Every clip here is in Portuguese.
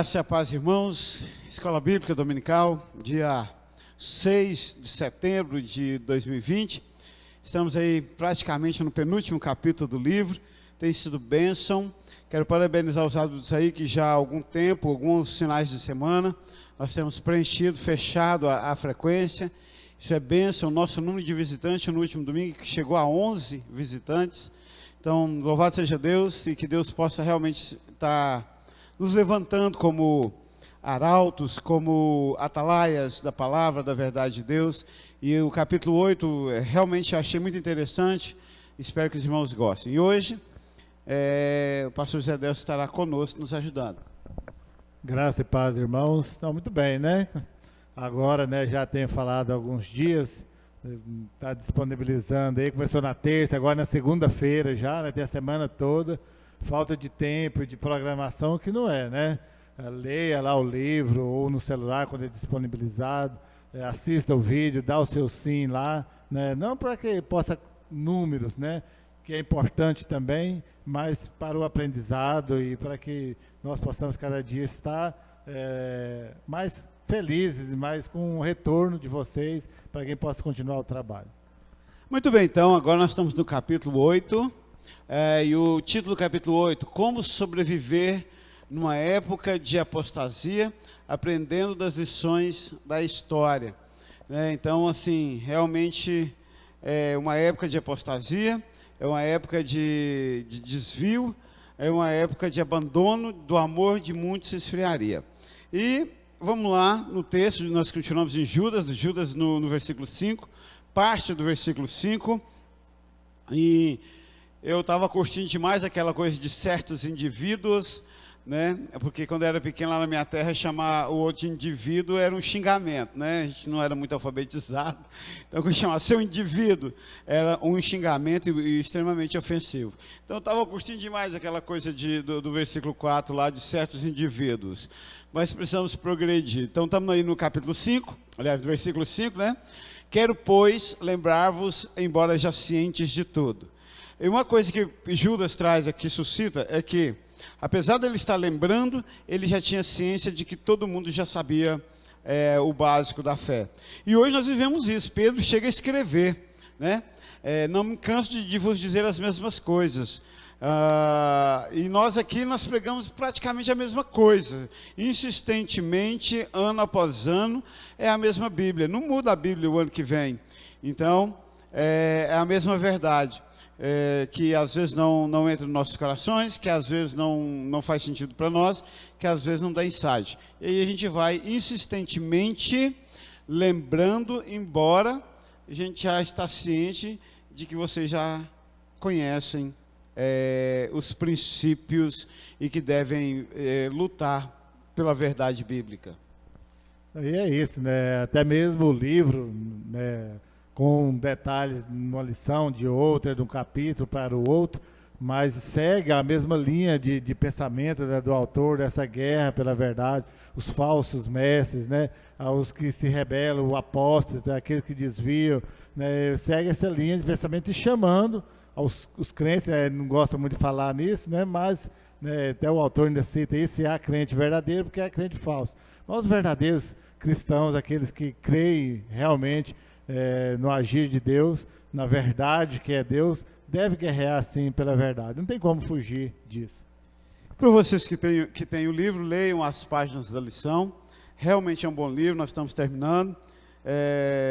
Graça e a paz, irmãos. Escola Bíblica Dominical, dia 6 de setembro de 2020. Estamos aí praticamente no penúltimo capítulo do livro. Tem sido bênção. Quero parabenizar os adultos aí que já há algum tempo, alguns finais de semana, nós temos preenchido, fechado a frequência. Isso é bênção. O nosso número de visitantes no último domingo que chegou a 11 visitantes. Então, louvado seja Deus e que Deus possa realmente estar nos levantando como arautos, como atalaias da palavra, da verdade de Deus. E o capítulo 8, realmente achei muito interessante, espero que os irmãos gostem. E hoje, o pastor José Delcio estará conosco, nos ajudando. Graça e paz, irmãos. Então, muito bem, né? Agora, né, já tenho falado há alguns dias, está disponibilizando aí, começou na terça, agora na segunda-feira já, né, tem a semana toda. Falta de tempo, de programação, que não é, né? Leia lá o livro, ou no celular, quando é disponibilizado, assista o vídeo, dá o seu sim lá, né? Não para que possa números, né? Que é importante também, mas para o aprendizado e para que nós possamos cada dia estar mais felizes, mais com o retorno de vocês, para quem possa continuar o trabalho. Muito bem, então, agora nós estamos no capítulo 8. E o título do capítulo 8, Como sobreviver numa época de apostasia, aprendendo das lições da história. Então, assim, realmente é uma época de apostasia, é uma época de desvio, é uma época de abandono do amor de muitos se esfriaria. E vamos lá, no texto, nós continuamos em Judas no versículo 5, parte do versículo 5, e eu estava curtindo demais aquela coisa de certos indivíduos, né? Porque quando eu era pequeno lá na minha terra, chamar o outro de indivíduo era um xingamento, né? A gente não era muito alfabetizado. Então, quando chamava seu indivíduo, era um xingamento e extremamente ofensivo. Então, eu estava curtindo demais aquela coisa do versículo 4 lá, de certos indivíduos. Mas precisamos progredir. Então, estamos aí no capítulo 5, aliás, no versículo 5, né? Quero, pois, lembrar-vos, embora já cientes de tudo. E uma coisa que Judas traz aqui, suscita, é que, apesar de ele estar lembrando, ele já tinha ciência de que todo mundo já sabia o básico da fé. E hoje nós vivemos isso. Pedro chega a escrever, né? Não me canso de vos dizer as mesmas coisas. E nós aqui, nós pregamos praticamente a mesma coisa. Insistentemente, ano após ano, é a mesma Bíblia. Não muda a Bíblia o ano que vem. Então, é a mesma verdade. Que às vezes não entra nos nossos corações, que às vezes não faz sentido para nós, que às vezes não dá insight. E aí a gente vai insistentemente lembrando, embora a gente já está ciente de que vocês já conhecem os princípios e que devem lutar pela verdade bíblica. E é isso, né? Até mesmo o livro, né, com detalhes de uma lição, de outra, de um capítulo para o outro, mas segue a mesma linha de pensamento, né, do autor dessa guerra pela verdade, os falsos mestres, né, os que se rebelam, o apóstolo, aqueles que desviam, né, segue essa linha de pensamento e chamando os crentes, não gosta muito de falar nisso, né, mas né, até o autor ainda cita isso, há crente verdadeiro, porque há crente falso. Mas os verdadeiros cristãos, aqueles que creem realmente no agir de Deus, na verdade que é Deus, deve guerrear sim pela verdade. Não tem como fugir disso. Para vocês que têm o livro, leiam as páginas da lição. Realmente é um bom livro, nós estamos terminando.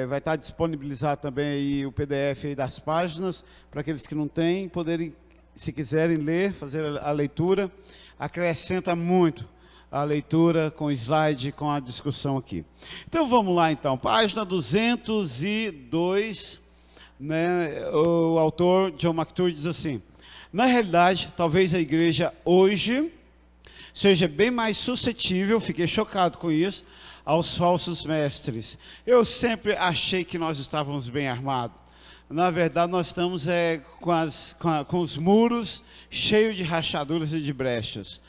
Vai estar disponibilizado também aí o PDF aí das páginas, para aqueles que não têm, poderem, se quiserem ler, fazer a leitura. Acrescenta muito a leitura com slide, com a discussão aqui. Então vamos lá então, página 202, né, o autor John MacArthur diz assim: na realidade, talvez a igreja hoje seja bem mais suscetível, fiquei chocado com isso, aos falsos mestres. Eu sempre achei que nós estávamos bem armados. Na verdade, nós estamos com os muros cheios de rachaduras e de brechas.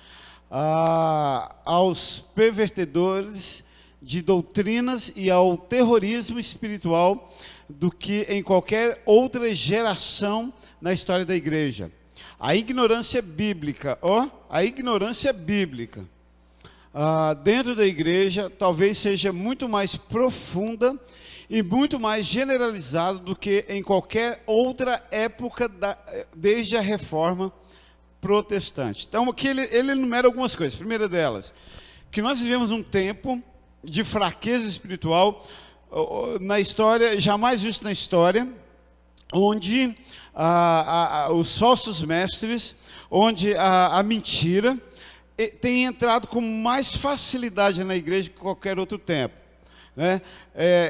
Aos pervertedores de doutrinas e ao terrorismo espiritual do que em qualquer outra geração na história da igreja. A ignorância bíblica, a ignorância bíblica dentro da igreja talvez seja muito mais profunda e muito mais generalizada do que em qualquer outra época desde a Reforma Protestante. Então aqui ele enumera algumas coisas. Primeira delas, que nós vivemos um tempo de fraqueza espiritual na história, jamais visto na história, onde os falsos mestres, onde a mentira tem entrado com mais facilidade na igreja que qualquer outro tempo, né?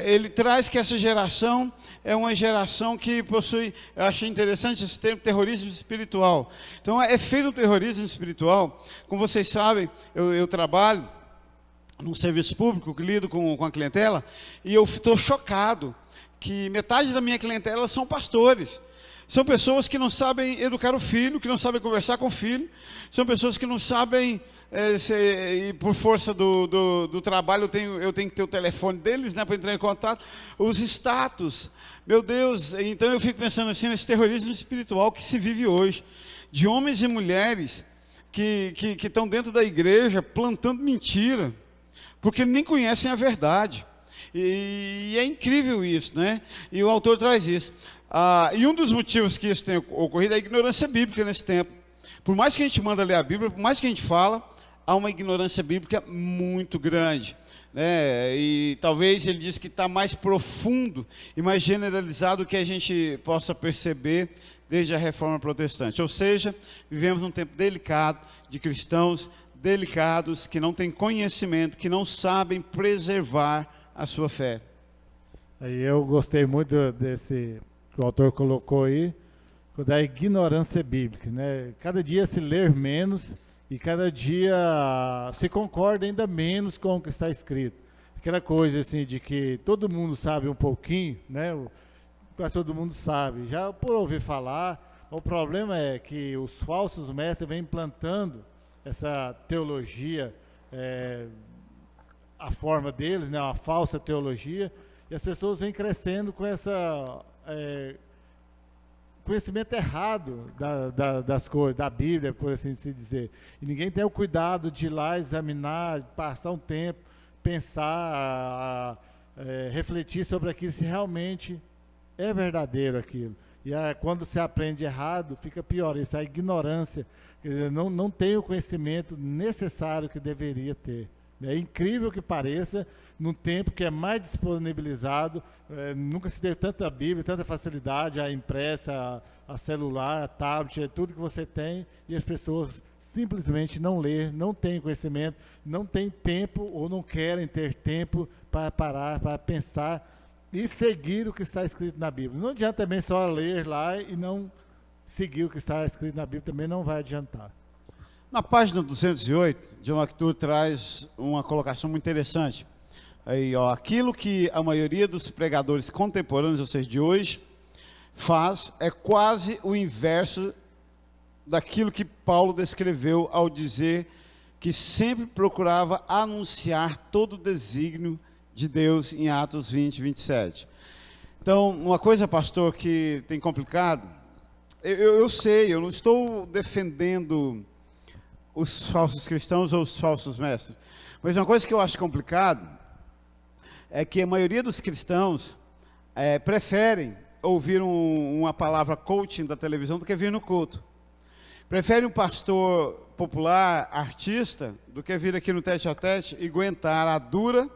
Ele traz que essa geração é uma geração que possui, eu achei interessante esse termo, terrorismo espiritual. Então é feito um terrorismo espiritual. Como vocês sabem, eu trabalho num serviço público que lido com a clientela, e eu estou chocado que metade da minha clientela são pastores. São pessoas que não sabem educar o filho, que não sabem conversar com o filho. São pessoas que não sabem, e por força do trabalho, eu tenho que ter o telefone deles, né, para entrar em contato. Os status, meu Deus, então eu fico pensando assim, nesse terrorismo espiritual que se vive hoje, de homens e mulheres que estão dentro da igreja plantando mentira, porque nem conhecem a verdade. E é incrível isso, né? E o autor traz isso. E um dos motivos que isso tem ocorrido é a ignorância bíblica nesse tempo. Por mais que a gente manda ler a Bíblia, por mais que a gente fala, há uma ignorância bíblica muito grande, né? E talvez ele diz que está mais profundo e mais generalizado do que a gente possa perceber desde a Reforma Protestante. Ou seja, vivemos num tempo delicado, de cristãos delicados, que não têm conhecimento, que não sabem preservar a sua fé. Aí eu gostei muito desse que o autor colocou aí, da ignorância bíblica, né? Cada dia se ler menos e cada dia se concorda ainda menos com o que está escrito. Aquela coisa assim de que todo mundo sabe um pouquinho, né? Quase todo mundo sabe, já por ouvir falar. O problema é que os falsos mestres vêm implantando essa teologia, a forma deles, né, uma falsa teologia, e as pessoas vêm crescendo com essa conhecimento errado das coisas, da Bíblia, por assim se dizer. E ninguém tem o cuidado de ir lá examinar, passar um tempo, pensar, refletir sobre aquilo, se realmente é verdadeiro aquilo. E quando se aprende errado, fica pior. Isso é a ignorância. Quer dizer, não tem o conhecimento necessário que deveria ter. É incrível que pareça, num tempo que é mais disponibilizado, nunca se teve tanta Bíblia, tanta facilidade, a impressa, a celular, a tablet, tudo que você tem, e as pessoas simplesmente não lêem, não têm conhecimento, não têm tempo ou não querem ter tempo para parar, para pensar e seguir o que está escrito na Bíblia. Não adianta também só ler lá e não seguir o que está escrito na Bíblia, também não vai adiantar. Na página 208, John MacArthur traz uma colocação muito interessante. Aí, aquilo que a maioria dos pregadores contemporâneos, ou seja, de hoje, faz é quase o inverso daquilo que Paulo descreveu ao dizer que sempre procurava anunciar todo o desígnio de Deus em Atos 20, 27. Então, uma coisa, pastor, que tem complicado, eu sei, eu não estou defendendo os falsos cristãos ou os falsos mestres, mas uma coisa que eu acho complicado é que a maioria dos cristãos preferem ouvir uma palavra coaching da televisão do que vir no culto. Preferem um pastor popular, artista, do que vir aqui no tete-a-tete e aguentar a dura,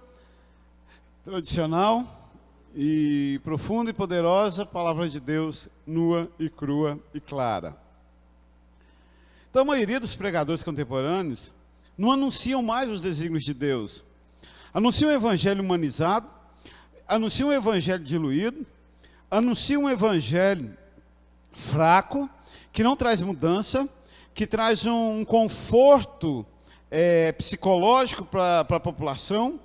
tradicional e profunda e poderosa palavra de Deus, nua e crua e clara. Então, a maioria dos pregadores contemporâneos não anunciam mais os desígnios de Deus. Anunciam um evangelho humanizado, anunciam um evangelho diluído, anunciam um evangelho fraco, que não traz mudança, que traz um conforto psicológico para a população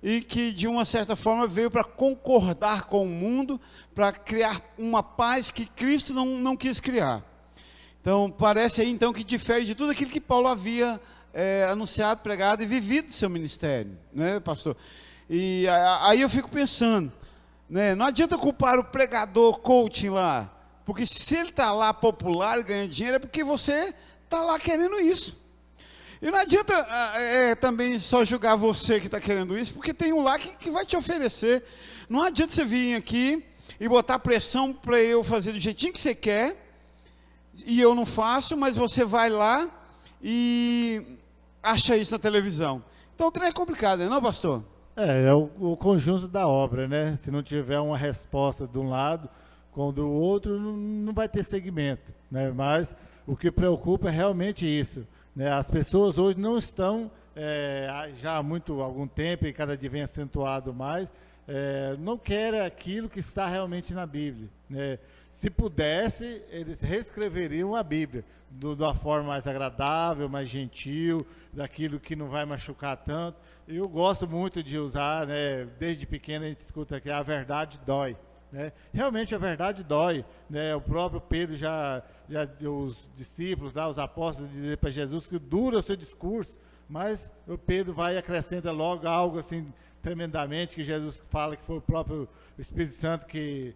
e que, de uma certa forma, veio para concordar com o mundo, para criar uma paz que Cristo não quis criar. Então, parece aí, então, que difere de tudo aquilo que Paulo havia anunciado, pregado e vivido do seu ministério, né, pastor? E aí eu fico pensando, né, não adianta culpar o pregador coaching lá, porque se ele está lá popular ganhando dinheiro, é porque você está lá querendo isso. E não adianta também só julgar você que está querendo isso, porque tem um lá que vai te oferecer. Não adianta você vir aqui e botar pressão para eu fazer do jeitinho que você quer, e eu não faço, mas você vai lá e acha isso na televisão. Então o trem é complicado, não, pastor? É o conjunto da obra, né? Se não tiver uma resposta de um lado, com do outro, não vai ter segmento, né? Mas o que preocupa é realmente isso, né? As pessoas hoje não estão, já há algum tempo, e cada dia vem acentuado mais, não querem aquilo que está realmente na Bíblia, né? Se pudesse, eles reescreveriam a Bíblia de uma forma mais agradável, mais gentil, daquilo que não vai machucar tanto. Eu gosto muito de usar, né? Desde pequeno a gente escuta que a verdade dói, né? Realmente a verdade dói, né? O próprio Pedro já os discípulos lá, os apóstolos, dizer para Jesus que dura o seu discurso, mas o Pedro vai e acrescenta logo algo assim tremendamente, que Jesus fala que foi o próprio Espírito Santo que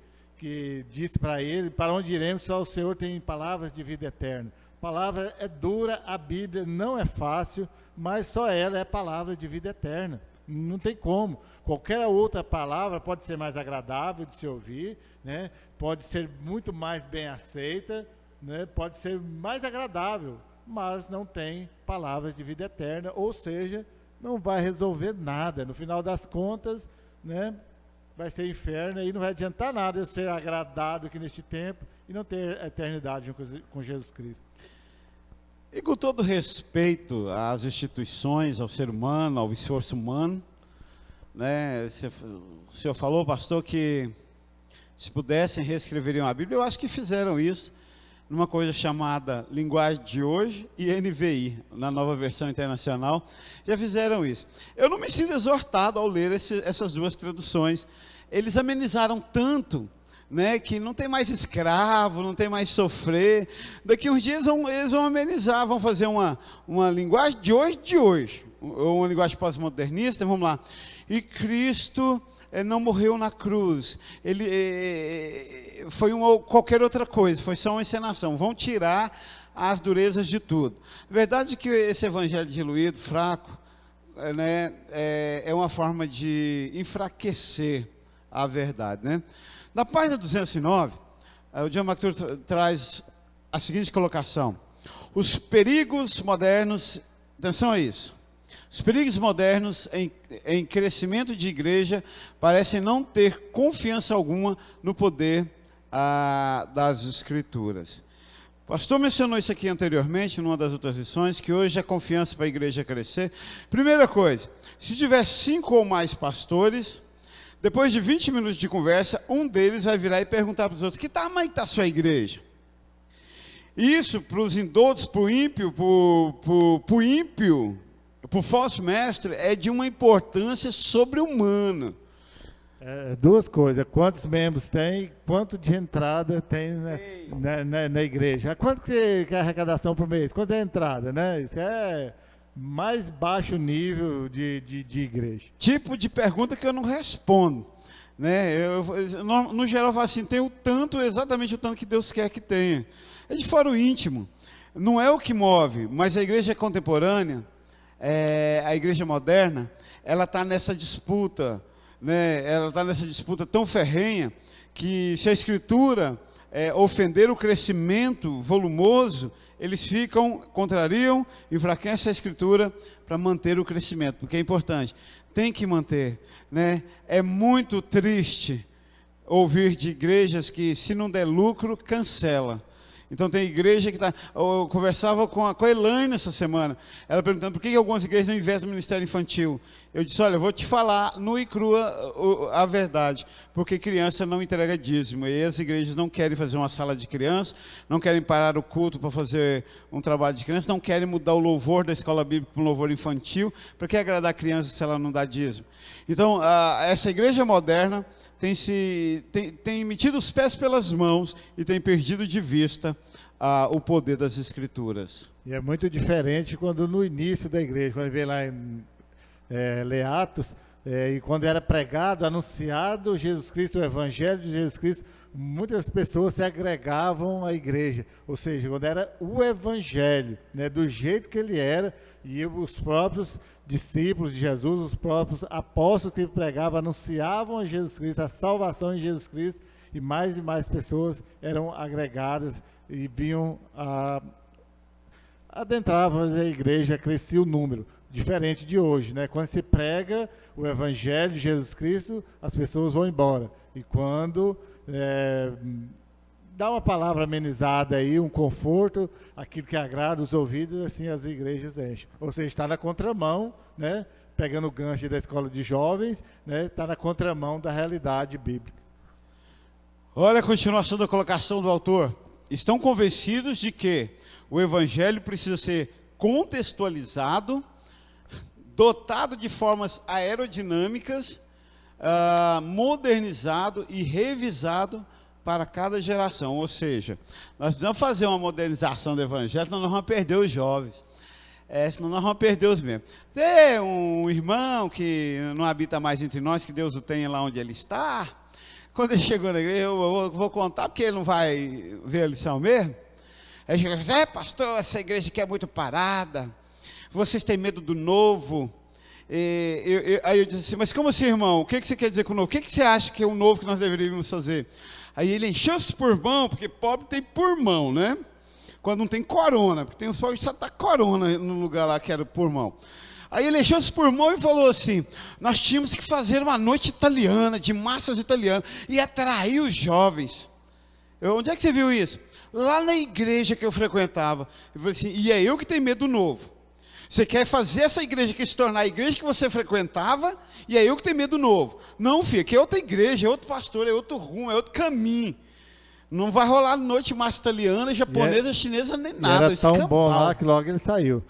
disse para ele: para onde iremos, só o Senhor tem palavras de vida eterna. A palavra é dura, a Bíblia não é fácil, mas só ela é palavra de vida eterna. Não tem como. Qualquer outra palavra pode ser mais agradável de se ouvir, né? Pode ser muito mais bem aceita, né? Pode ser mais agradável, mas não tem palavras de vida eterna, ou seja, não vai resolver nada. No final das contas, né? Vai ser inferno e não vai adiantar nada eu ser agradado aqui neste tempo e não ter eternidade com Jesus Cristo. E com todo respeito às instituições, ao ser humano, ao esforço humano, né? O senhor falou, pastor, que se pudessem reescreveriam a Bíblia. Eu acho que fizeram isso numa coisa chamada Linguagem de Hoje e NVI, na Nova Versão Internacional, já fizeram isso. Eu não me sinto exortado ao ler essas duas traduções. Eles amenizaram tanto, né, que não tem mais escravo, não tem mais sofrer. Daqui uns dias eles vão amenizar, vão fazer uma linguagem de hoje, ou uma linguagem pós-modernista, vamos lá. E Cristo não morreu na cruz, ele foi qualquer outra coisa, foi só uma encenação. Vão tirar as durezas de tudo. A verdade é que esse evangelho diluído, fraco, né, é uma forma de enfraquecer a verdade, né? Na página 209, o John MacArthur traz a seguinte colocação: os perigos modernos, atenção a isso, os perigos modernos em crescimento de igreja parecem não ter confiança alguma no poder das Escrituras. O pastor mencionou isso aqui anteriormente, numa das outras lições, que hoje é confiança para a igreja crescer. Primeira coisa, se tiver 5 ou mais pastores, depois de 20 minutos de conversa, um deles vai virar e perguntar para os outros: que tamanho está a sua igreja? Isso, para os indoutos, para o ímpio, para o falso mestre, é de uma importância sobre-humana. Duas coisas: quantos membros tem, quanto de entrada tem na igreja. Quanto que é a arrecadação por mês? Quanto é a entrada, né? Isso é mais baixo nível de igreja. Tipo de pergunta que eu não respondo, né? No geral eu falo assim: tem exatamente o tanto que Deus quer que tenha. É de fora o íntimo, não é o que move. Mas a igreja contemporânea, a igreja moderna, ela está nessa disputa, né? Ela está nessa disputa tão ferrenha que, se a Escritura ofender o crescimento volumoso, eles contrariam, enfraquecem a Escritura para manter o crescimento, porque é importante, tem que manter, né? É muito triste ouvir de igrejas que, se não der lucro, cancela. Então tem igreja que está... Eu conversava com a Elaine essa semana, ela perguntando por que algumas igrejas não investem no ministério infantil. Eu disse: olha, eu vou te falar nua e crua a verdade, porque criança não entrega dízimo, e as igrejas não querem fazer uma sala de criança, não querem parar o culto para fazer um trabalho de criança, não querem mudar o louvor da escola bíblica para um louvor infantil. Para que agradar a criança se ela não dá dízimo? Então, essa igreja moderna tem metido os pés pelas mãos e tem perdido de vista o poder das Escrituras. E é muito diferente quando no início da igreja, quando vem lá em lê Atos, E quando era pregado, anunciado Jesus Cristo, o Evangelho de Jesus Cristo, muitas pessoas se agregavam à igreja. Ou seja, quando era o Evangelho, né, do jeito que ele era, e os próprios discípulos de Jesus, os próprios apóstolos que pregavam, anunciavam a Jesus Cristo, a salvação em Jesus Cristo, e mais pessoas eram agregadas e vinham adentravam a igreja, crescia o número. Diferente de hoje, né? Quando se prega o Evangelho de Jesus Cristo, as pessoas vão embora. E quando dá uma palavra amenizada aí, um conforto, aquilo que agrada os ouvidos, assim as igrejas enchem. Ou seja, está na contramão, né? Pegando o gancho da escola de jovens, né? Está na contramão da realidade bíblica. Olha a continuação da colocação do autor. Estão convencidos de que o Evangelho precisa ser contextualizado, dotado de formas aerodinâmicas, modernizado e revisado para cada geração. Ou seja, nós precisamos fazer uma modernização do Evangelho, senão nós vamos perder os jovens. Senão nós vamos perder os mesmos. Tem um irmão que não habita mais entre nós, que Deus o tenha lá onde ele está. Quando ele chegou na igreja, eu vou contar, porque ele não vai ver a lição mesmo. Aí chegou e disse, pastor, essa igreja aqui é muito parada, vocês têm medo do novo. Aí eu disse assim, mas como assim, irmão? O que você quer dizer com o novo? O que você acha que é o novo que nós deveríamos fazer? Aí ele encheu-se por mão, porque pobre tem pulmão, né? Quando não tem corona, porque tem uns pobres que só está corona no lugar lá que era pulmão. Aí ele encheu-se por mão e falou assim, nós tínhamos que fazer uma noite italiana, de massas italianas, e atrair os jovens. Onde é que você viu isso? Lá na igreja que eu frequentava. Eu falei assim, e é eu que tenho medo do novo. Você quer fazer essa igreja que se tornar a igreja que você frequentava, e é eu que tenho medo do novo. Não, filho, que é outra igreja, é outro pastor, é outro rumo, é outro caminho. Não vai rolar noite massa italiana, japonesa, chinesa, nem nada. Era tão bom lá que logo ele saiu.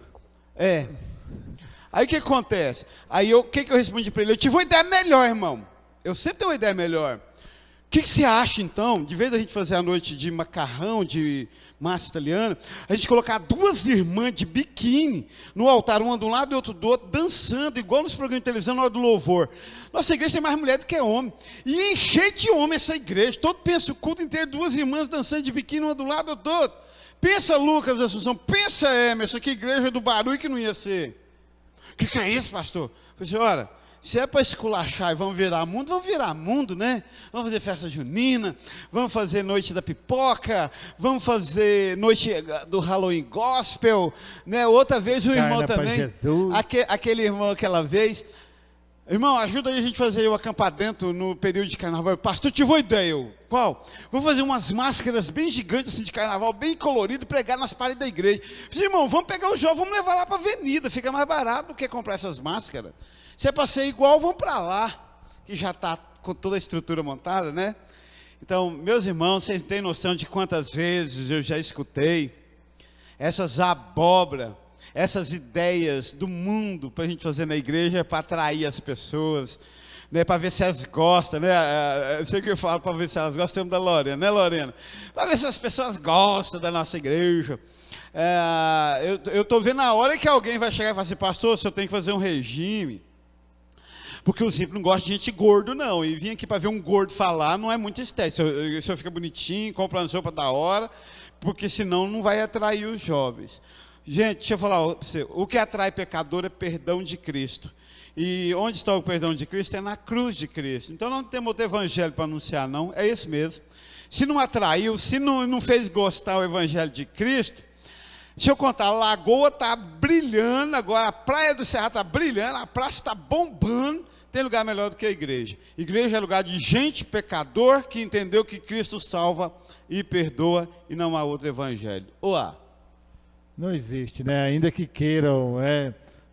Aí o que acontece? Aí o que eu respondi para ele? Eu tive uma ideia melhor, irmão. Eu sempre tenho uma ideia melhor. O que você acha, então, de vez da gente fazer a noite de macarrão, de massa italiana, a gente colocar duas irmãs de biquíni no altar, uma de um lado e outra do outro, dançando, igual nos programas de televisão na hora do louvor. Nossa igreja tem mais mulher do que homem. E encher de homem essa igreja. Todo pensa o culto inteiro, duas irmãs dançando de biquíni, uma do lado do outro. Pensa Lucas Assunção, pensa Emerson, que igreja do barulho que não ia ser. O que é isso, pastor? Eu falei, ora, se é para esculachar e vamos virar mundo, né? Vamos fazer festa junina, vamos fazer noite da pipoca, vamos fazer noite do Halloween gospel, né? Outra vez o irmão também, aquele irmão aquela vez, irmão, ajuda aí a gente a fazer o acampamento no período de carnaval. Pastor, tive uma ideia. Qual? Vou fazer umas máscaras bem gigantes assim, de carnaval, bem colorido, pregar nas paredes da igreja. Falei, irmão, vamos pegar o jovem, vamos levar lá para a avenida, fica mais barato do que comprar essas máscaras. Se é para ser igual, vamos para lá, que já está com toda a estrutura montada, né? Então, meus irmãos, vocês têm noção de quantas vezes eu já escutei essas abóbora, essas ideias do mundo para a gente fazer na igreja, para atrair as pessoas, né, para ver se elas gostam, né? Eu sei o que eu falo, para ver se elas gostam da Lorena, né, Lorena? Para ver se as pessoas gostam da nossa igreja. Eu estou vendo a hora que alguém vai chegar e falar assim, pastor, se eu tenho que fazer um regime, porque o Zipo não gosta de gente gordo, não. E vir aqui para ver um gordo falar não é muito estético. O senhor fica bonitinho, compra uma roupa da hora, porque senão não vai atrair os jovens. Gente, deixa eu falar para você. O que atrai pecador é perdão de Cristo. E onde está o perdão de Cristo? É na cruz de Cristo. Então não temos outro evangelho para anunciar, não. É esse mesmo. Se não atraiu, se não fez gostar o evangelho de Cristo, deixa eu contar, a lagoa está brilhando agora, a praia do Cerrado está brilhando, a praça está bombando. Tem lugar melhor do que a igreja. Igreja é lugar de gente pecador que entendeu que Cristo salva e perdoa e não há outro evangelho. Ou há? Não existe, né? Ainda que queiram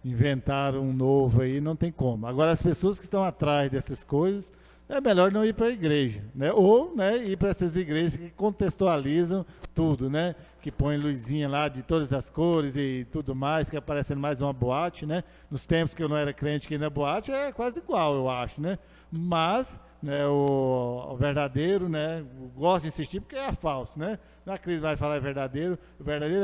inventar um novo aí, não tem como. Agora, as pessoas que estão atrás dessas coisas, é melhor não ir para a igreja, né? Ou, né, ir para essas igrejas que contextualizam tudo, né? Que põe luzinha lá de todas as cores e tudo mais, que é parecendo mais uma boate, né? Nos tempos que eu não era crente, que na boate é quase igual, eu acho, né? Mas, né, o verdadeiro, né? Gosto de insistir porque é falso, né? A Cris vai falar o verdadeiro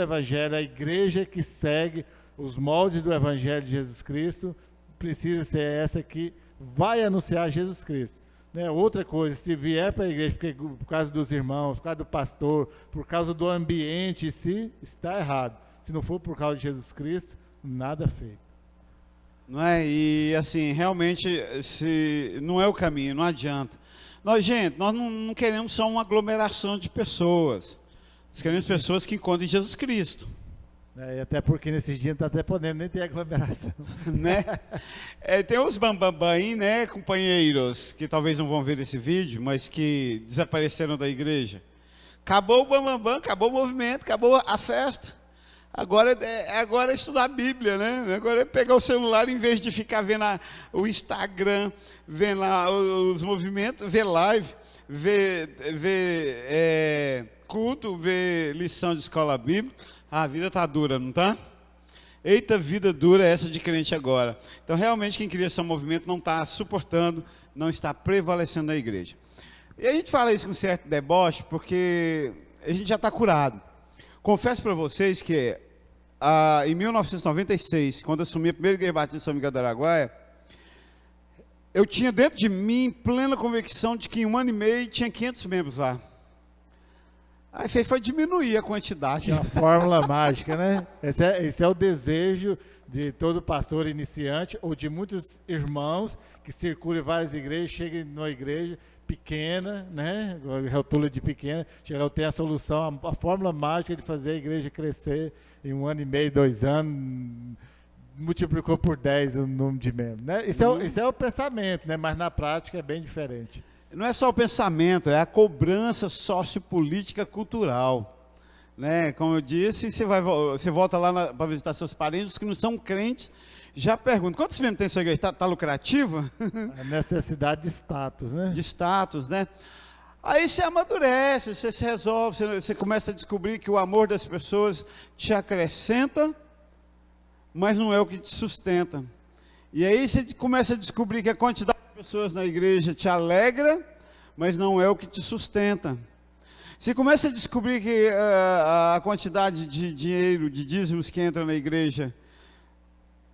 evangelho, a igreja que segue os moldes do evangelho de Jesus Cristo, precisa ser essa que vai anunciar Jesus Cristo. Né? Outra coisa, se vier para a igreja por causa dos irmãos, por causa do pastor, por causa do ambiente em si, está errado. Se não for por causa de Jesus Cristo, nada feito. Não é? E assim, realmente, se não é o caminho, não adianta. Gente, nós não queremos só uma aglomeração de pessoas. Nós queremos pessoas que encontrem Jesus Cristo. E até porque nesses dias não está até podendo nem ter aglomeração. Né? Tem os bambambam aí, né, companheiros, que talvez não vão ver esse vídeo, mas que desapareceram da igreja. Acabou o bambambam, acabou o movimento, acabou a festa. Agora é estudar a Bíblia, né? Agora é pegar o celular, em vez de ficar vendo o Instagram, vendo lá os movimentos, ver live, ver culto, ver lição de escola bíblica. A vida está dura, não está? Eita, vida dura essa de crente agora. Então, realmente, quem cria esse movimento não está suportando, não está prevalecendo na igreja. E a gente fala isso com certo deboche, porque a gente já está curado. Confesso para vocês que em 1996, quando assumi a primeira igreja batista em São Miguel do Araguaia, eu tinha dentro de mim plena convicção de que em 1 ano e meio tinha 500 membros lá. Aí foi diminuir a quantidade. É uma fórmula mágica, né? Esse é o desejo de todo pastor iniciante ou de muitos irmãos que circulam em várias igrejas, chegam numa igreja pequena, né? Rotula de pequena, chega, tem a solução, a fórmula mágica de fazer a igreja crescer em 1 ano e meio, 2 anos, multiplicou por 10 o número de membros. Né? Isso é o pensamento, né? Mas na prática é bem diferente. Não é só o pensamento, é a cobrança sociopolítica cultural. Né? Como eu disse, você volta lá para visitar seus parentes que não são crentes, já pergunta, quantos membros tem sua igreja? Está lucrativa? A necessidade de status, né? De status, né? Aí você amadurece, você se resolve, você começa a descobrir que o amor das pessoas te acrescenta, mas não é o que te sustenta. E aí você começa a descobrir que a quantidade de pessoas na igreja te alegra, mas não é o que te sustenta. Você começa a descobrir que a quantidade de dinheiro, de dízimos que entra na igreja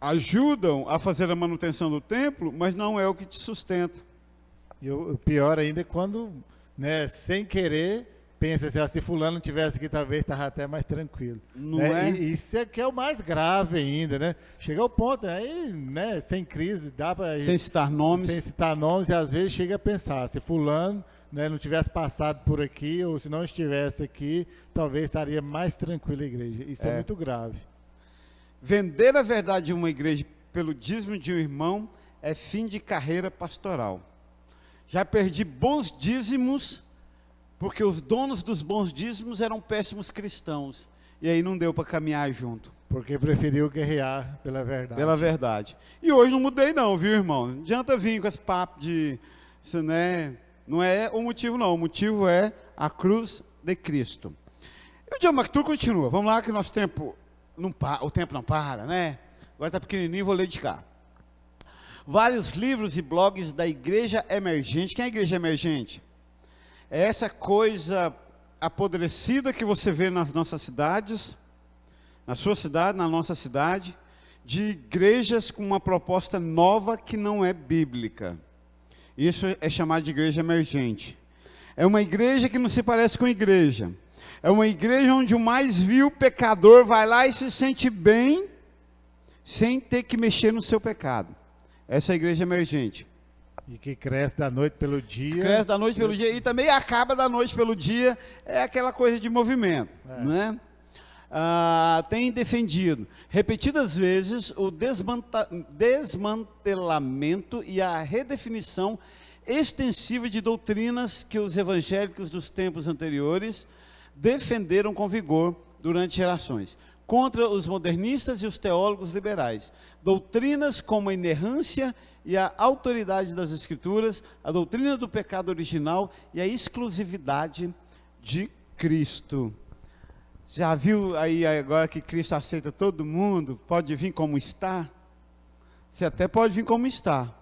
ajudam a fazer a manutenção do templo, mas não é o que te sustenta. E o pior ainda é quando, né, sem querer, pensa assim, se fulano tivesse aqui, talvez estava até mais tranquilo. Não né? é? E isso é que é o mais grave ainda, né? Chega ao ponto, aí, né, sem crise, dá para... Sem citar nomes. Sem citar nomes, e às vezes chega a pensar, se fulano, né, não tivesse passado por aqui, ou se não estivesse aqui, talvez estaria mais tranquila a igreja. Isso é muito grave. Vender a verdade de uma igreja pelo dízimo de um irmão é fim de carreira pastoral. Já perdi bons dízimos, porque os donos dos bons dízimos eram péssimos cristãos. E aí não deu para caminhar junto. Porque preferiu guerrear pela verdade. Pela verdade. E hoje não mudei não, viu, irmão? Não adianta vir com esse papo de... Isso, né? Não é o motivo não, o motivo é a cruz de Cristo. E o John MacArthur continua. Vamos lá que nosso tempo... o tempo não para, né? Agora está pequenininho, vou ler de cá. Vários livros e blogs da igreja emergente. Quem é a igreja emergente? É essa coisa apodrecida que você vê nas nossas cidades, na sua cidade, na nossa cidade, de igrejas com uma proposta nova que não é bíblica. Isso é chamado de igreja emergente. É uma igreja que não se parece com igreja. É uma igreja onde o mais vil pecador vai lá e se sente bem, sem ter que mexer no seu pecado. Essa é a igreja emergente. E que cresce da noite pelo dia. Cresce da noite pelo dia e também acaba da noite pelo dia. É aquela coisa de movimento. Né? Tem defendido repetidas vezes o desmantelamento e a redefinição extensiva de doutrinas que os evangélicos dos tempos anteriores defenderam com vigor durante gerações, contra os modernistas e os teólogos liberais. Doutrinas como a inerrância e a autoridade das Escrituras, a doutrina do pecado original e a exclusividade de Cristo. Já viu aí agora que Cristo aceita todo mundo? Pode vir como está? Você até pode vir como está,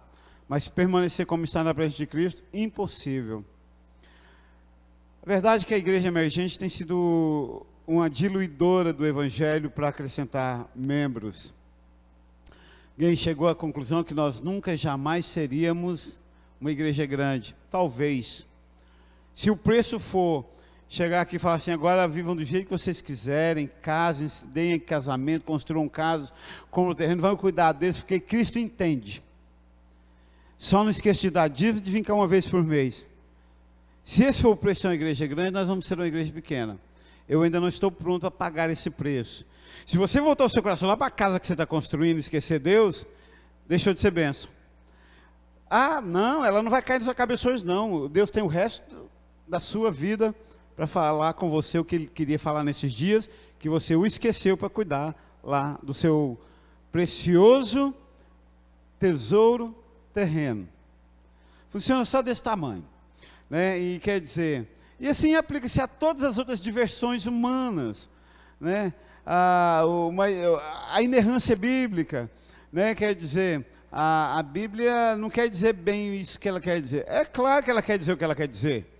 mas permanecer como está na presença de Cristo, impossível. A verdade é que a igreja emergente tem sido uma diluidora do evangelho para acrescentar membros. Alguém chegou à conclusão que nós nunca, jamais seríamos uma igreja grande. Talvez. Se o preço for chegar aqui e falar assim, agora vivam do jeito que vocês quiserem, casem, deem casamento, construam casas, compram terreno, vão cuidar deles, porque Cristo entende. Só não esqueça de dar dívida e de vir cá uma vez por mês. Se esse for o preço de uma igreja grande, nós vamos ser uma igreja pequena. Eu ainda não estou pronto a pagar esse preço. Se você voltar o seu coração lá para a casa que você está construindo e esquecer Deus, deixou de ser bênção. Ah, não, ela não vai cair na sua cabeça hoje não. Deus tem o resto da sua vida para falar com você o que Ele queria falar nesses dias, que você o esqueceu para cuidar lá do seu precioso tesouro terreno. Funciona só desse tamanho, né? E quer dizer, e assim aplica-se a todas as outras diversões humanas, né? A inerrância bíblica, né? Quer dizer, a Bíblia não quer dizer bem isso que ela quer dizer. É claro que ela quer dizer o que ela quer dizer.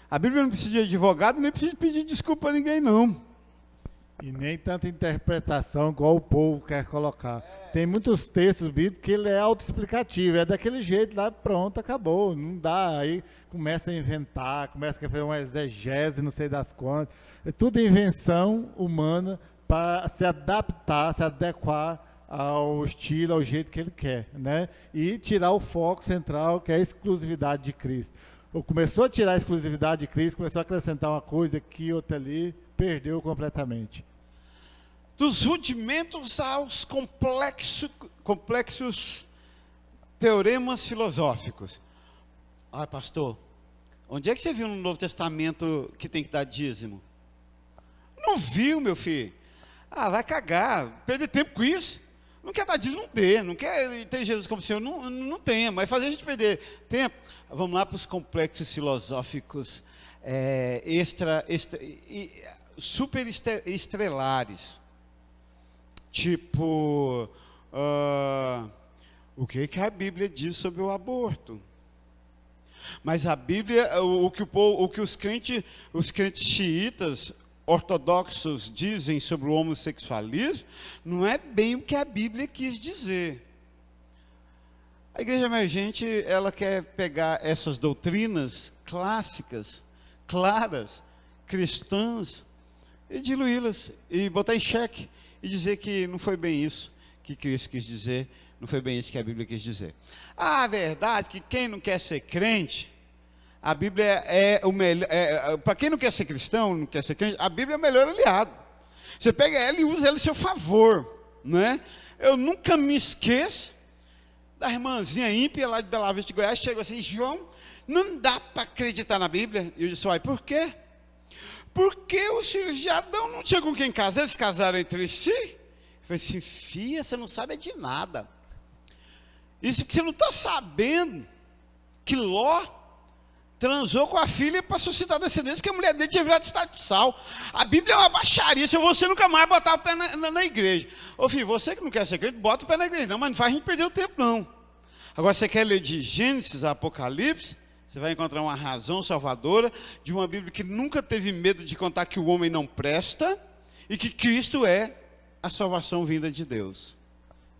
A Bíblia não precisa de advogado, nem precisa pedir desculpa a ninguém, não. E nem tanta interpretação igual o povo quer colocar. Tem muitos textos bíblicos que ele é autoexplicativo, é daquele jeito lá, pronto, acabou. Não dá, aí começa a inventar, começa a fazer uma exegese, não sei das quantas. É tudo invenção humana para se adaptar, se adequar ao estilo, ao jeito que ele quer, né? E tirar o foco central, que é a exclusividade de Cristo. Começou a tirar a exclusividade de Cristo, começou a acrescentar uma coisa aqui, outra ali, perdeu completamente. Dos rudimentos aos complexos teoremas filosóficos. Ah, pastor, onde é que você viu no Novo Testamento que tem que dar dízimo? Não viu, meu filho. Ah, vai cagar, perder tempo com isso. Não quer dar dízimo, não dê. Não quer ter Jesus como Senhor, não tenha. Mas fazer a gente perder tempo. Vamos lá para os complexos filosóficos super estrelares. Tipo, o que a Bíblia diz sobre o aborto? Mas a Bíblia, o que os crentes xiitas ortodoxos dizem sobre o homossexualismo, não é bem o que a Bíblia quis dizer. A igreja emergente, ela quer pegar essas doutrinas clássicas, claras, cristãs, e diluí-las, e botar em xeque, e dizer que não foi bem isso que Cristo quis dizer, não foi bem isso que a Bíblia quis dizer. A verdade é que quem não quer ser crente, a Bíblia é o melhor, para quem não quer ser cristão, não quer ser crente, a Bíblia é o melhor aliado. Você pega ela e usa ela em seu favor, né? Eu nunca me esqueço da irmãzinha ímpia lá de Bela Vista de Goiás, chegou assim, João, não dá para acreditar na Bíblia. E eu disse, uai, por quê? Porque os filhos de Adão não tinham com quem casar, eles casaram entre si. Eu falei assim, filha, você não sabe de nada. Isso que você não está sabendo, que Ló transou com a filha para suscitar descendência, porque a mulher dele tinha virado estado de sal. A Bíblia é uma baixaria, se você nunca mais botar o pé na igreja. Ô filho, você que não quer ser crente, bota o pé na igreja, não, mas não faz a gente perder o tempo, não. Agora, você quer ler de Gênesis a Apocalipse, você vai encontrar uma razão salvadora de uma Bíblia que nunca teve medo de contar que o homem não presta e que Cristo é a salvação vinda de Deus.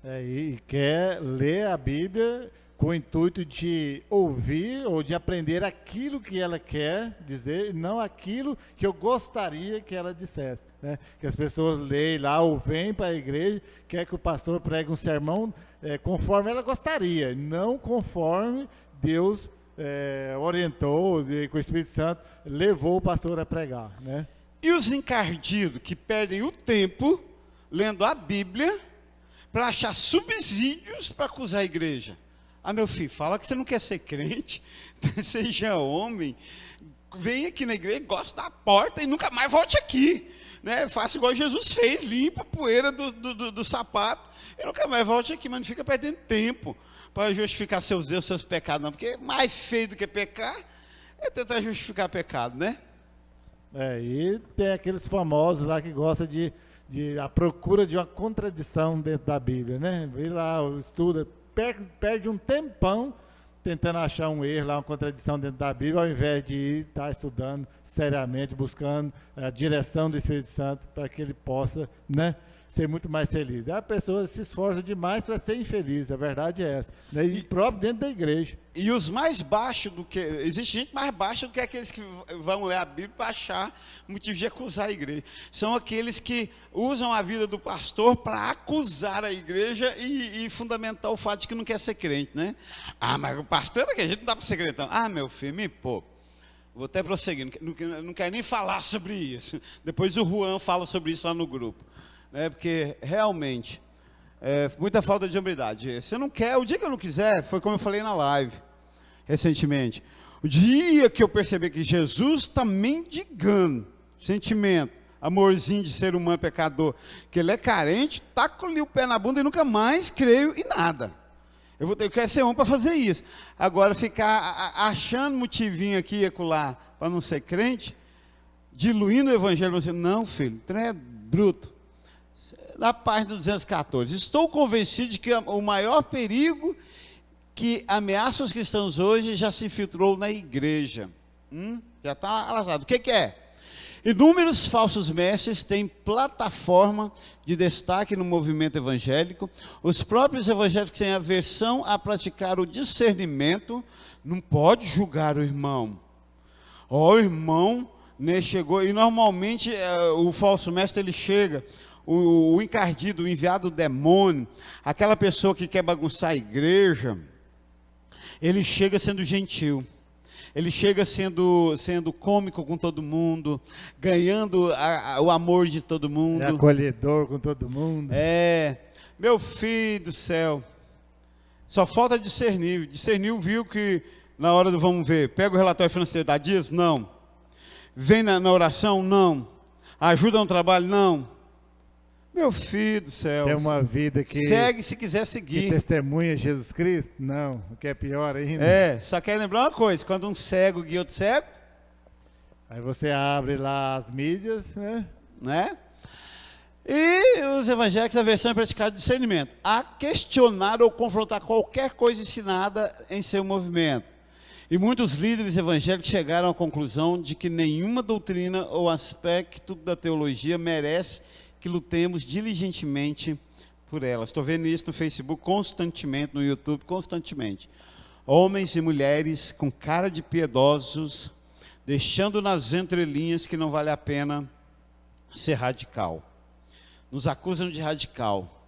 E quer ler a Bíblia com o intuito de ouvir ou de aprender aquilo que ela quer dizer, não aquilo que eu gostaria que ela dissesse, né? Que as pessoas leem lá ou vêm para a igreja, quer que o pastor pregue um sermão conforme ela gostaria, não conforme Deus orientou, e com o Espírito Santo levou o pastor a pregar, né? E os encardidos que perdem o tempo lendo a Bíblia para achar subsídios para acusar a igreja. Ah, meu filho, fala que você não quer ser crente, seja homem, vem aqui na igreja, gosta da porta e nunca mais volte aqui, né? Faça igual Jesus fez, limpa a poeira do sapato e nunca mais volte aqui, mas não fica perdendo tempo para justificar seus erros, seus pecados, não, porque mais feio do que pecar é tentar justificar pecado, né? E tem aqueles famosos lá que gostam de a procura de uma contradição dentro da Bíblia, né? Vem lá, estuda, perde um tempão tentando achar um erro lá, uma contradição dentro da Bíblia, ao invés de estar estudando seriamente, buscando a direção do Espírito Santo para que ele possa, né, ser muito mais feliz. A pessoa se esforça demais para ser infeliz, a verdade é essa. Né? E próprio dentro da igreja. E os mais baixos do que... Existe gente mais baixa do que aqueles que vão ler a Bíblia para achar motivo de acusar a igreja. São aqueles que usam a vida do pastor para acusar a igreja e fundamentar o fato de que não quer ser crente, né? Ah, mas o pastor é que a gente não dá para ser crente. Ah, meu filho, me poupa. Vou até prosseguir, não quero nem falar sobre isso. Depois o Juan fala sobre isso lá no grupo. Né? Porque realmente, muita falta de hombridade. Você não quer, o dia que eu não quiser, foi como eu falei na live, recentemente. O dia que eu perceber que Jesus está mendigando sentimento, amorzinho de ser humano pecador, que ele é carente, taco-lhe o pé na bunda e nunca mais creio em nada. Eu quero ser homem para fazer isso. Agora, ficar achando motivinho aqui e acolá para não ser crente, diluindo o evangelho, você, não, filho, tu é bruto. Na página 214, estou convencido de que o maior perigo que ameaça os cristãos hoje já se infiltrou na igreja. Já está alasado. O que é? Inúmeros falsos mestres têm plataforma de destaque no movimento evangélico. Os próprios evangélicos têm aversão a praticar o discernimento. Não pode julgar o irmão. O irmão, né, chegou, e normalmente o falso mestre ele chega, o encardido, o enviado do demônio, aquela pessoa que quer bagunçar a igreja, ele chega sendo gentil. Ele chega sendo cômico com todo mundo, ganhando o amor de todo mundo. É acolhedor com todo mundo. Meu filho do céu, só falta discernir. Discerniu, viu que na hora do vamos ver, pega o relatório financeiro, dá dízimo? Não. Vem na oração? Não. Ajuda no trabalho? Não. Meu filho do céu. Tem uma vida que... Segue se quiser seguir. Que testemunha Jesus Cristo? Não, o que é pior ainda. Só quero lembrar uma coisa, quando um cego guia outro cego... Aí você abre lá as mídias, né? E os evangélicos, a versão é praticar discernimento. A questionar ou confrontar qualquer coisa ensinada em seu movimento. E muitos líderes evangélicos chegaram à conclusão de que nenhuma doutrina ou aspecto da teologia merece que lutemos diligentemente por elas. Estou vendo isso no Facebook constantemente, no YouTube constantemente. Homens e mulheres com cara de piedosos, deixando nas entrelinhas que não vale a pena ser radical. Nos acusam de radical.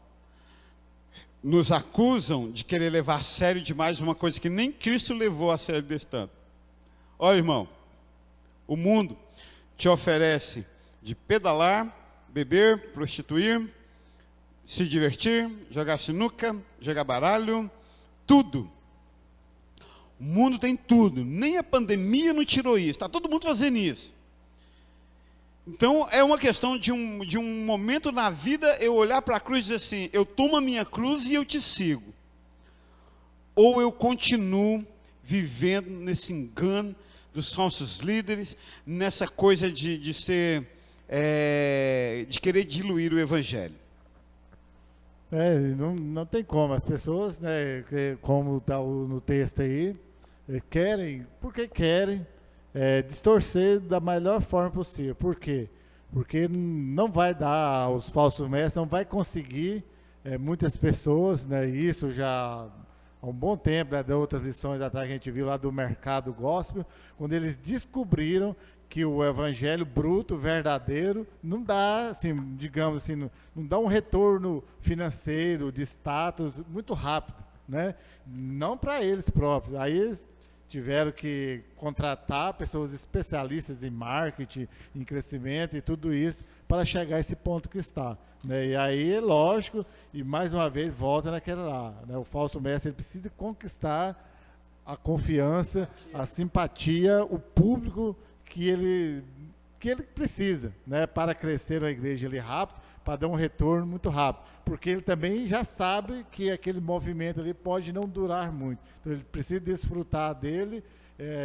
Nos acusam de querer levar a sério demais uma coisa que nem Cristo levou a sério desse tanto. Olha, irmão, o mundo te oferece de pedalar, beber, prostituir, se divertir, jogar sinuca, jogar baralho, tudo. O mundo tem tudo, nem a pandemia não tirou isso, está todo mundo fazendo isso. Então é uma questão de um momento na vida eu olhar para a cruz e dizer assim, eu tomo a minha cruz e eu te sigo. Ou eu continuo vivendo nesse engano dos falsos líderes, nessa coisa de ser... de querer diluir o evangelho. Não tem como. As pessoas, né, como está no texto aí, querem, porque querem distorcer da melhor forma possível. Por quê? Porque não vai dar, os falsos mestres não vai conseguir, muitas pessoas, né, isso já há um bom tempo, né, de outras lições atrás que a gente viu lá do mercado gospel, quando eles descobriram que o evangelho bruto, verdadeiro, não dá, assim, digamos assim, não dá um retorno financeiro, de status, muito rápido, né? Não para eles próprios. Aí eles tiveram que contratar pessoas especialistas em marketing, em crescimento e tudo isso, para chegar a esse ponto que está. Né? E aí, lógico, e mais uma vez, volta naquela lá. Né? O falso mestre ele precisa conquistar a confiança, a simpatia, o público que ele precisa, né, para crescer a igreja ali rápido, para dar um retorno muito rápido, porque ele também já sabe que aquele movimento ali pode não durar muito, então ele precisa desfrutar dele,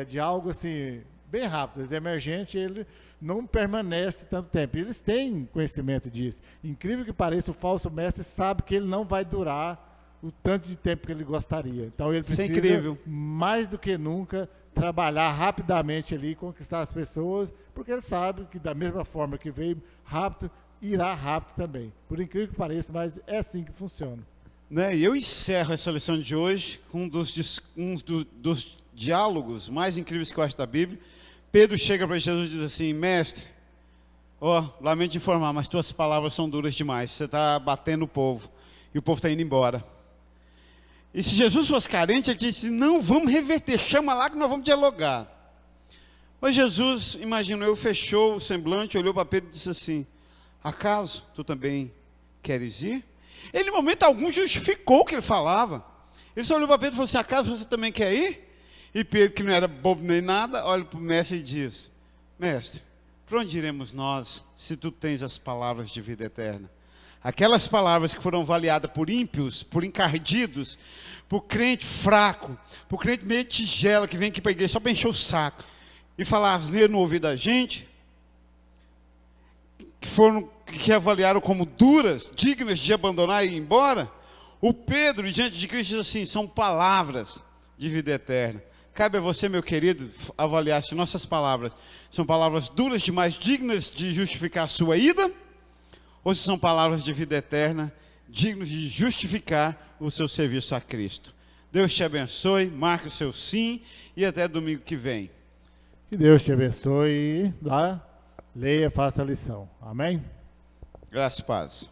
de algo assim, bem rápido, mas emergente, ele não permanece tanto tempo, eles têm conhecimento disso, incrível que pareça, o falso mestre sabe que ele não vai durar o tanto de tempo que ele gostaria, então ele precisa, mais do que nunca, trabalhar rapidamente ali, conquistar as pessoas, porque ele sabe que da mesma forma que veio rápido, irá rápido também. Por incrível que pareça, mas é assim que funciona. Né? E eu encerro essa lição de hoje com dos diálogos mais incríveis que eu acho da Bíblia. Pedro chega para Jesus e diz assim: mestre, lamento de informar, mas tuas palavras são duras demais. Você está batendo o povo e o povo está indo embora. E se Jesus fosse carente, ele disse: não, vamos reverter, chama lá que nós vamos dialogar. Mas Jesus, imagino eu, fechou o semblante, olhou para Pedro e disse assim: acaso tu também queres ir? Ele, em momento algum, justificou o que ele falava. Ele só olhou para Pedro e falou assim: acaso você também quer ir? E Pedro, que não era bobo nem nada, olha para o mestre e diz: mestre, para onde iremos nós, se tu tens as palavras de vida eterna? Aquelas palavras que foram avaliadas por ímpios, por encardidos, por crente fraco, por crente meio tigela, que vem aqui para a igreja só para encher o saco e falar asneira no ouvido da gente, que avaliaram como duras, dignas de abandonar e ir embora. O Pedro, diante de Cristo, diz assim: são palavras de vida eterna. Cabe a você, meu querido, avaliar se nossas palavras são palavras duras demais, dignas de justificar a sua ida, ou se são palavras de vida eterna, dignas de justificar o seu serviço a Cristo. Deus te abençoe, marque o seu sim e até domingo que vem. Que Deus te abençoe. Lá, leia, faça a lição. Amém? Graças e paz.